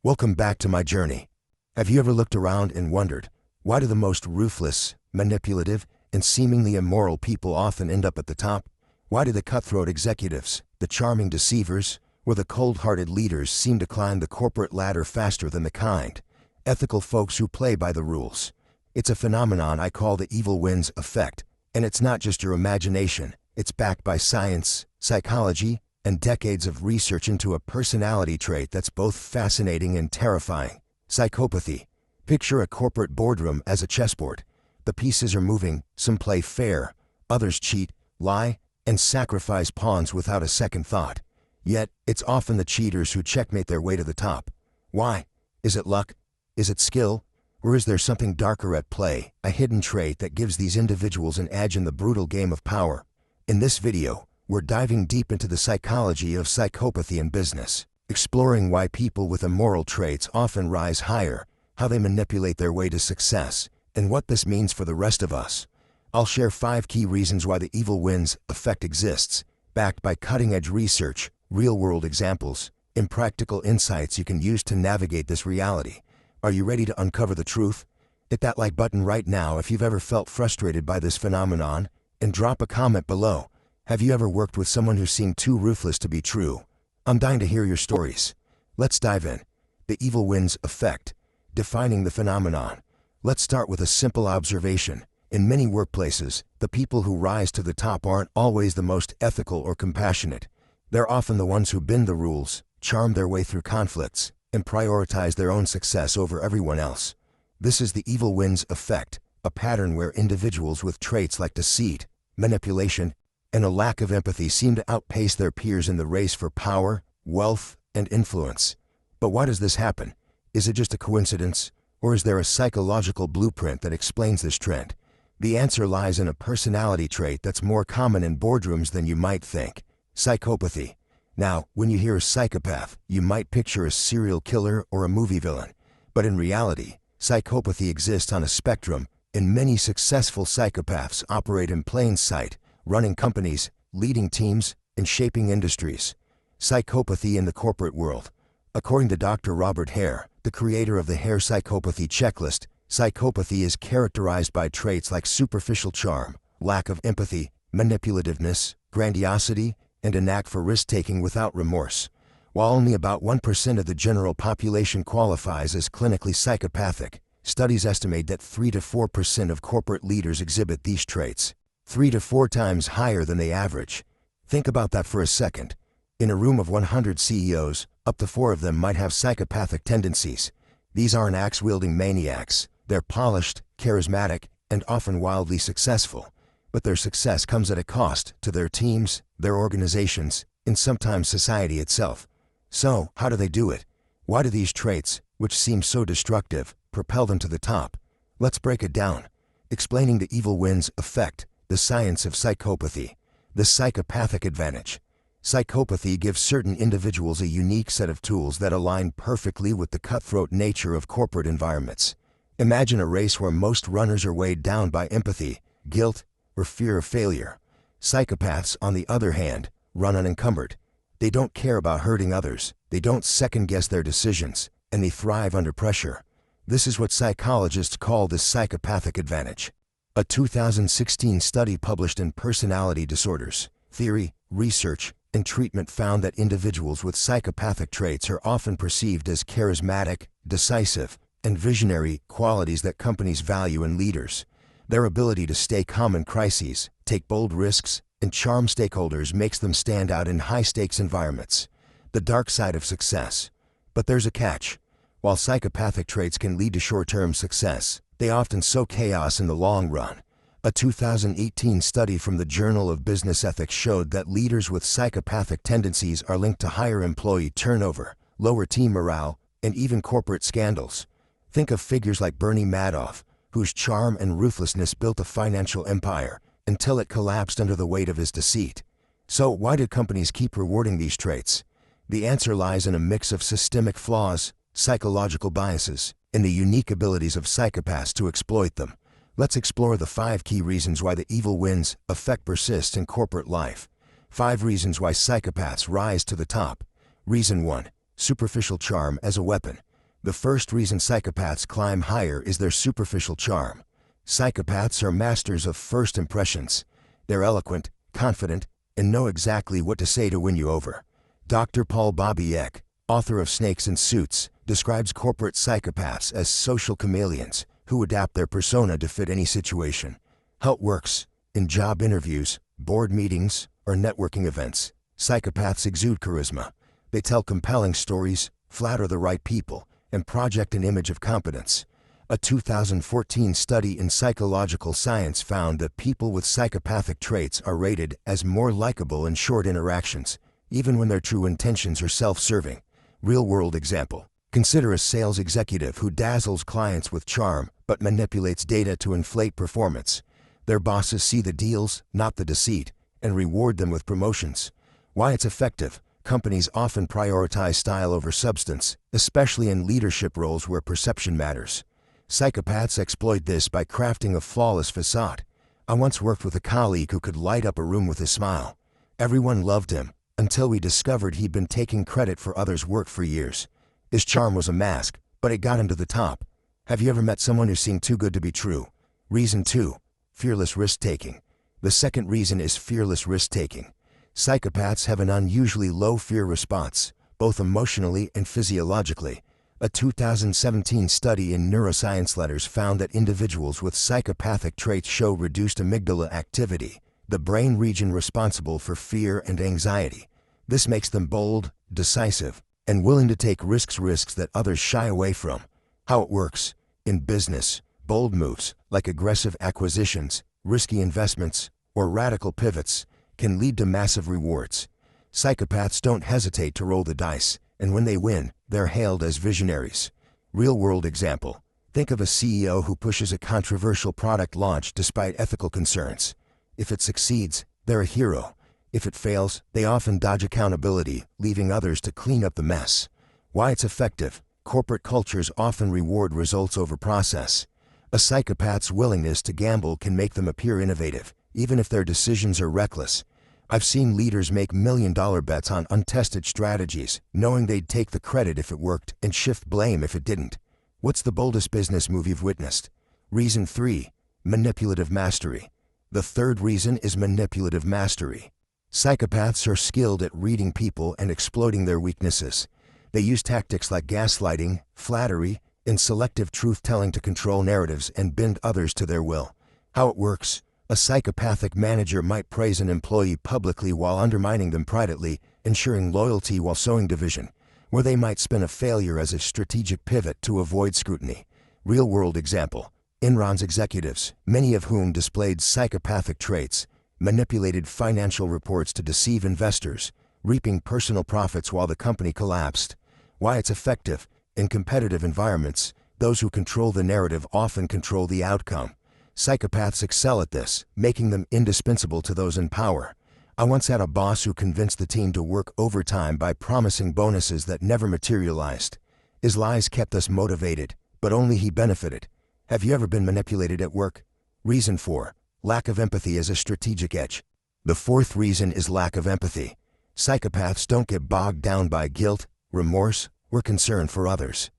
Welcome back to my journey. Have you ever looked around and wondered, why do the most ruthless, manipulative, and seemingly immoral people often end up at the top? Why do the cutthroat executives, the charming deceivers, or the cold-hearted leaders seem to climb the corporate ladder faster than the kind, ethical folks who play by the rules? It's a phenomenon I call the evil wins effect, and it's not just your imagination. It's backed by science, psychology, and decades of research into a personality trait that's both fascinating and terrifying: psychopathy. Picture a corporate boardroom as a chessboard. The pieces are moving, some play fair, others cheat, lie, and sacrifice pawns without a second thought. Yet, it's often the cheaters who checkmate their way to the top. Why? Is it luck? Is it skill? Or is there something darker at play, a hidden trait that gives these individuals an edge in the brutal game of power? In this video, we're diving deep into the psychology of psychopathy in business, exploring why people with immoral traits often rise higher, how they manipulate their way to success, and what this means for the rest of us. I'll share 5 key reasons why the evil wins effect exists, backed by cutting-edge research, real-world examples, and practical insights you can use to navigate this reality. Are you ready to uncover the truth? Hit that like button right now if you've ever felt frustrated by this phenomenon, and drop a comment below. Have you ever worked with someone who seemed too ruthless to be true? I'm dying to hear your stories. Let's dive in. The evil wins effect. Defining the phenomenon. Let's start with a simple observation. In many workplaces, the people who rise to the top aren't always the most ethical or compassionate. They're often the ones who bend the rules, charm their way through conflicts, and prioritize their own success over everyone else. This is the evil wins effect, a pattern where individuals with traits like deceit, manipulation, and a lack of empathy seem to outpace their peers in the race for power, wealth, and influence. But why does this happen? Is it just a coincidence, or is there a psychological blueprint that explains this trend? The answer lies in a personality trait that's more common in boardrooms than you might think: psychopathy. Now, when you hear a psychopath, you might picture a serial killer or a movie villain. But in reality, psychopathy exists on a spectrum, and many successful psychopaths operate in plain sight, running companies, leading teams, and shaping industries. Psychopathy in the corporate world. According to Dr. Robert Hare, the creator of the Hare Psychopathy Checklist, psychopathy is characterized by traits like superficial charm, lack of empathy, manipulativeness, grandiosity, and a knack for risk-taking without remorse. While only about 1% of the general population qualifies as clinically psychopathic, studies estimate that 3 to 4% of corporate leaders exhibit these traits, 3 to 4 times higher than the average. Think about that for a second. In a room of 100 CEOs, up to 4 of them might have psychopathic tendencies. These aren't axe-wielding maniacs. They're polished, charismatic, and often wildly successful. But their success comes at a cost to their teams, their organizations, and sometimes society itself. So, how do they do it? Why do these traits, which seem so destructive, propel them to the top? Let's break it down. Explaining the evil wins effect, the science of psychopathy. The psychopathic advantage. Psychopathy gives certain individuals a unique set of tools that align perfectly with the cutthroat nature of corporate environments. Imagine a race where most runners are weighed down by empathy, guilt, or fear of failure. Psychopaths, on the other hand, run unencumbered. They don't care about hurting others, they don't second-guess their decisions, and they thrive under pressure. This is what psychologists call the psychopathic advantage. A 2016 study published in Personality Disorders, Theory, Research, and Treatment found that individuals with psychopathic traits are often perceived as charismatic, decisive, and visionary, qualities that companies value in leaders. Their ability to stay calm in crises, take bold risks, and charm stakeholders makes them stand out in high-stakes environments. The dark side of success. But there's a catch. While psychopathic traits can lead to short-term success, they often sow chaos in the long run. A 2018 study from the Journal of BusinessEthics showed that leaders with psychopathic tendencies are linked to higher employee turnover, lower team morale, and even corporate scandals. Think of figures like Bernie Madoff, whose charm and ruthlessness built a financial empire until it collapsed under the weight of his deceit. So why do companies keep rewarding these traits? The answer lies in a mix of systemic flaws, psychological biases, and the unique abilities of psychopaths to exploit them. Let's explore the 5 key reasons why the evil wins effect persists in corporate life. 5 reasons why psychopaths rise to the top. Reason 1. Superficial charm as a weapon. The first reason psychopaths climb higher is their superficial charm. Psychopaths are masters of first impressions. They're eloquent, confident, and know exactly what to say to win you over. Dr. Paul Bobiek, author of Snakes in Suits, describes corporate psychopaths as social chameleons who adapt their persona to fit any situation. How it works: in job interviews, board meetings, or networking events, psychopaths exude charisma. They tell compelling stories, flatter the right people, and project an image of competence. A 2014 study in psychological science found that people with psychopathic traits are rated as more likable in short interactions, even when their true intentions are self-serving. Real-world example: consider a sales executive who dazzles clients with charm but manipulates data to inflate performance. Their bosses see the deals, not the deceit, and reward them with promotions. Why it's effective: companies often prioritize style over substance, especially in leadership roles where perception matters. Psychopaths exploit this by crafting a flawless facade. I once worked with a colleague who could light up a room with a smile. Everyone loved him, until we discovered he'd been taking credit for others' work for years. His charm was a mask, but it got him to the top. Have you ever met someone who seemed too good to be true? Reason 2. Fearless risk-taking. The second reason is fearless risk-taking. Psychopaths have an unusually low fear response, both emotionally and physiologically. A 2017 study in Neuroscience Letters found that individuals with psychopathic traits show reduced amygdala activity, the brain region responsible for fear and anxiety. This makes them bold, decisive, and willing to take risks that others shy away from. How it works: in business, bold moves, like aggressive acquisitions, risky investments, or radical pivots, can lead to massive rewards. Psychopaths don't hesitate to roll the dice, and when they win, they're hailed as visionaries. Real-world example: think of a CEO who pushes a controversial product launch despite ethical concerns. If it succeeds, they're a hero. If it fails, they often dodge accountability, leaving others to clean up the mess. Why it's effective: corporate cultures often reward results over process. A psychopath's willingness to gamble can make them appear innovative, even if their decisions are reckless. I've seen leaders make million-dollar bets on untested strategies, knowing they'd take the credit if it worked and shift blame if it didn't. What's the boldest business move you've witnessed? Reason 3. Manipulative mastery. The third reason is manipulative mastery. Psychopaths are skilled at reading people and exploiting their weaknesses. They use tactics like gaslighting, flattery, and selective truth-telling to control narratives and bend others to their will. How it works: a psychopathic manager might praise an employee publicly while undermining them privately, ensuring loyalty while sowing division, where they might spin a failure as a strategic pivot to avoid scrutiny. Real-world example: Enron's executives, many of whom displayed psychopathic traits, manipulated financial reports to deceive investors, reaping personal profits while the company collapsed. Why it's effective: in competitive environments, those who control the narrative often control the outcome. Psychopaths excel at this, making them indispensable to those in power. I once had a boss who convinced the team to work overtime by promising bonuses that never materialized. His lies kept us motivated, but only he benefited. Have you ever been manipulated at work? Reason 4. Lack of empathy as a strategic edge. The fourth reason is lack of empathy. Psychopaths don't get bogged down by guilt, remorse, or concern for others.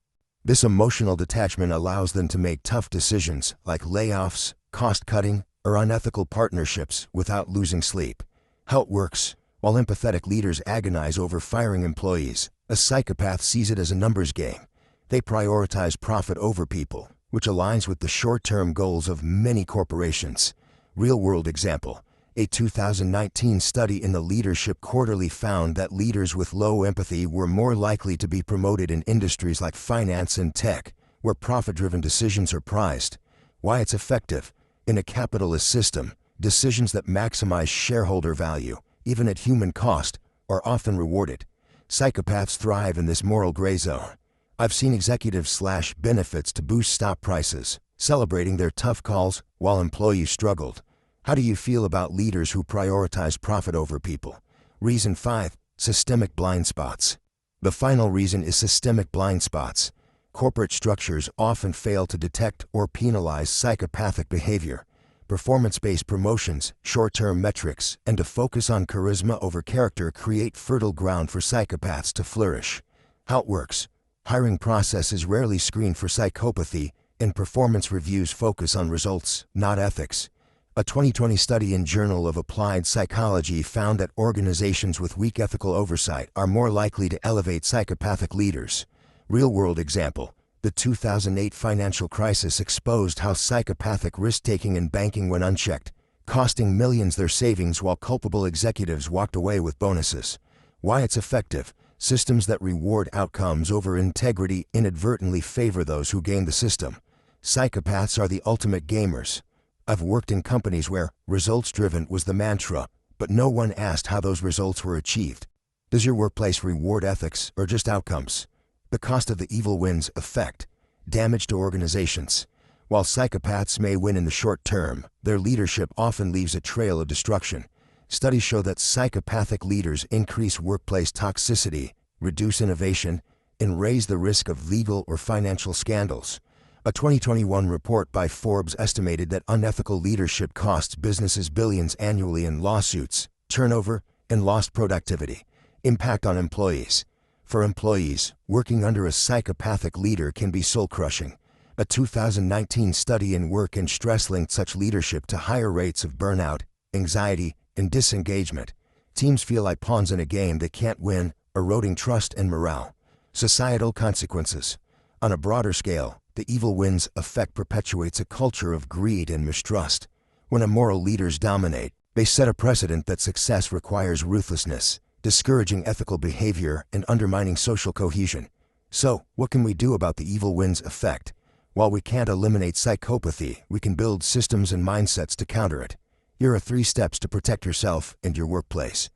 This emotional detachment allows them to make tough decisions like layoffs, cost-cutting, or unethical partnerships without losing sleep. How it works: while empathetic leaders agonize over firing employees, a psychopath sees it as a numbers game. They prioritize profit over people, which aligns with the short-term goals of many corporations. Real-world example: a 2019 study in the Leadership Quarterly found that leaders with low empathy were more likely to be promoted in industries like finance and tech, where profit-driven decisions are prized. Why it's effective: in a capitalist system, decisions that maximize shareholder value, even at human cost, are often rewarded. Psychopaths thrive in this moral gray zone. I've seen executives slash benefits to boost stock prices, celebrating their tough calls while employees struggled. How do you feel about leaders who prioritize profit over people? Reason 5. Systemic blind spots. The final reason is systemic blind spots. Corporate structures often fail to detect or penalize psychopathic behavior. Performance-based promotions, short-term metrics, and a focus on charisma over character create fertile ground for psychopaths to flourish. How it works: Hiring processes rarely screen for psychopathy, and performance reviews focus on results, not ethics. A 2020 study in Journal of Applied Psychology found that organizations with weak ethical oversight are more likely to elevate psychopathic leaders. Real-world example: the 2008 financial crisis exposed how psychopathic risk-taking in banking went unchecked, costing millions their savings while culpable executives walked away with bonuses. Why it's effective: systems that reward outcomes over integrity inadvertently favor those who game the system. Psychopaths are the ultimate gamers. I've worked in companies where results-driven was the mantra, but no one asked how those results were achieved. Does your workplace reward ethics or just outcomes? The cost of the evil wins effect: damage to organizations. While psychopaths may win in the short term, their leadership often leaves a trail of destruction. Studies show that psychopathic leaders increase workplace toxicity, reduce innovation, and raise the risk of legal or financial scandals. A 2021 report by Forbes estimated that unethical leadership costs businesses billions annually in lawsuits, turnover, and lost productivity. Impact on employees. For employees, working under a psychopathic leader can be soul-crushing. A 2019 study in work and stress linked such leadership to higher rates of burnout, anxiety, and disengagement. Teams feel like pawns in a game they can't win, eroding trust and morale. Societal consequences. On a broader scale, the evil wins effect perpetuates a culture of greed and mistrust. When immoral leaders dominate, they set a precedent that success requires ruthlessness, discouraging ethical behavior and undermining social cohesion. So, what can we do about the evil wins effect? While we can't eliminate psychopathy, we can build systems and mindsets to counter it. Here are 3 steps to protect yourself and your workplace.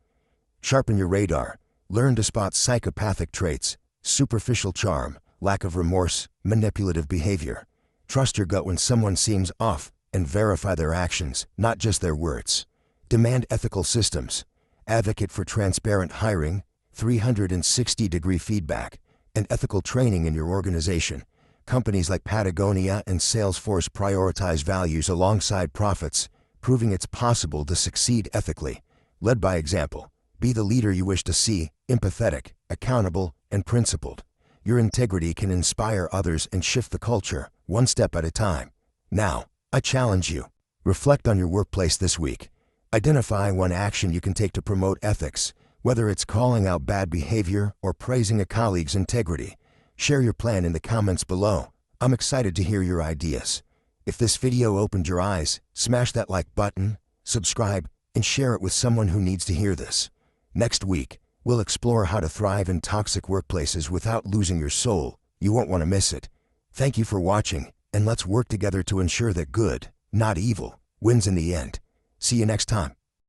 Sharpen your radar. Learn to spot psychopathic traits: superficial charm, lack of remorse, manipulative behavior. Trust your gut when someone seems off, and verify their actions, not just their words. Demand ethical systems. Advocate for transparent hiring, 360-degree feedback, and ethical training in your organization. Companies like Patagonia and Salesforce prioritize values alongside profits, proving it's possible to succeed ethically. Led by example. Be the leader you wish to see: empathetic, accountable, and principled. Your integrity can inspire others and shift the culture, one step at a time. Now, I challenge you. Reflect on your workplace this week. Identify one action you can take to promote ethics, whether it's calling out bad behavior or praising a colleague's integrity. Share your plan in the comments below. I'm excited to hear your ideas. If this video opened your eyes, smash that like button, subscribe, and share it with someone who needs to hear this. Next week, we'll explore how to thrive in toxic workplaces without losing your soul. You won't want to miss it. Thank you for watching, and let's work together to ensure that good, not evil, wins in the end. See you next time.